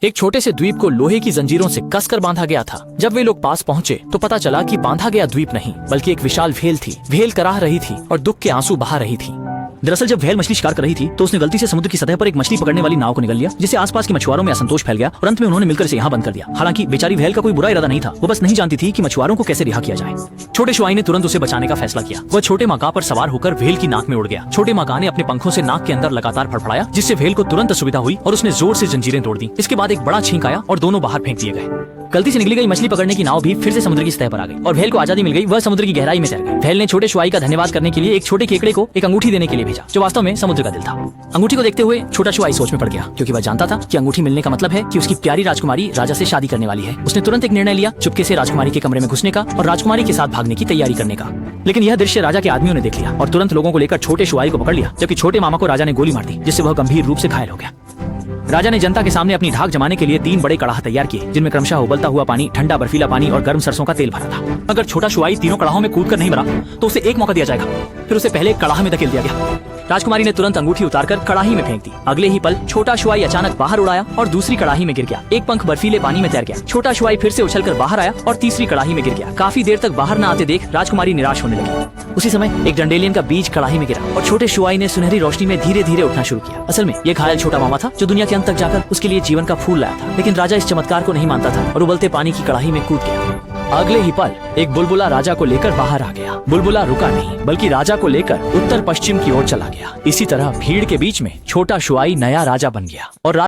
एक छोटे से द्वीप को लोहे की जंजीरों से कसकर बांधा गया था। जब वे लोग पास पहुंचे तो पता चला कि बांधा गया द्वीप नहीं बल्कि एक विशाल भेल थी। भेल कराह रही थी और दुख के आंसू बहा रही थी। दरअसल जब भेल मछली शिकार कर रही थी तो उसने गलती से समुद्र की सतह पर एक मछली पकड़ने वाली नाव को निगल लिया, जिससे आसपास के मछुआरों में असंतोष फैल गया और अंत में उन्होंने मिलकर इसे यहाँ बंद कर दिया। हालांकि बेचारी भेल का कोई बुरा इरादा नहीं था, वो बस नहीं जानती थी कि मछुआरों को कैसे रिहा किया जाए। छोटे शुआई ने तुरंत उसे बचाने का फैसला किया। वह छोटे मकां पर सवार होकर भेल की नाक में उड़ गया। छोटे मकां ने अपने पंखों से नाक के अंदर लगातार फड़फड़ाया, जिससे भेल को तुरंत असुविधा हुई और उसने जोर से जंजीरें तोड़ दी। इसके बाद एक बड़ा छींक आया और दोनों बाहर फेंक दिए गए। गलती से निकली गई मछली पकड़ने की नाव भी फिर से समुद्र की सतह पर आ गई और भेल को आजादी मिल गई। वह समुद्र की गहराई में तैर गई। भेल ने छोटे शुआई का धन्यवाद करने के लिए एक छोटे केकड़े को एक अंगूठी देने के लिए भेजा, जो वास्तव में समुद्र का दिल था। अंगूठी को देखते हुए छोटा शुआई सोच में पड़ गया, क्योंकि वह जानता था कि अंगूठी मिलने का मतलब है कि उसकी प्यारी राजकुमारी राजा से शादी करने वाली है। उसने तुरंत एक निर्णय लिया, चुपके से राजकुमारी के कमरे में घुसने का और राजकुमारी के साथ भागने की तैयारी करने का। लेकिन यह दृश्य राजा के आदमियों ने देख लिया और तुरंत लोगों को लेकर छोटे शुआई को पकड़ लिया, जबकि छोटे मामा को राजा ने गोली मार दी, जिससे वह गंभीर रूप से घायल हो गया। राजा ने जनता के सामने अपनी धाक जमाने के लिए 3 बड़े कड़ाह तैयार किए, जिनमें क्रमशः उबलता हुआ पानी, ठंडा बर्फीला पानी और गर्म सरसों का तेल भरा था। अगर छोटा शुआई तीनों कड़ाहों में कूदकर नहीं मरा तो उसे एक मौका दिया जाएगा। फिर उसे पहले एक कड़ाह में धकेल दिया गया। राजकुमारी ने तुरंत अंगूठी उतारकर कड़ाही में फेंक दी। अगले ही पल छोटा शुआई अचानक बाहर उड़ाया और दूसरी कड़ाही में गिर गया। एक पंख बर्फीले पानी में तैर गया। छोटा शुआई फिर से उछलकर बाहर आया और तीसरी कड़ाही में गिर गया। काफी देर तक बाहर न आते देख राजकुमारी निराश होने लगी। उसी समय एक डंडेलियन का बीज कड़ाही में गिरा और छोटे शुआई ने सुनहरी रोशनी में धीरे धीरे उठना शुरू किया। असल में ये घायल छोटा मामा था, जो दुनिया के अंत तक जाकर उसके लिए जीवन का फूल लाया था। लेकिन राजा इस चमत्कार को नहीं मानता था और उबलते पानी की कड़ाही में कूद गया। अगले ही पल एक बुलबुला राजा को लेकर बाहर आ गया। बुलबुला रुका नहीं, बल्कि राजा को लेकर उत्तर पश्चिम की ओर चला गया। इसी तरह भीड़ के बीच में छोटा शुआई नया राजा बन गया और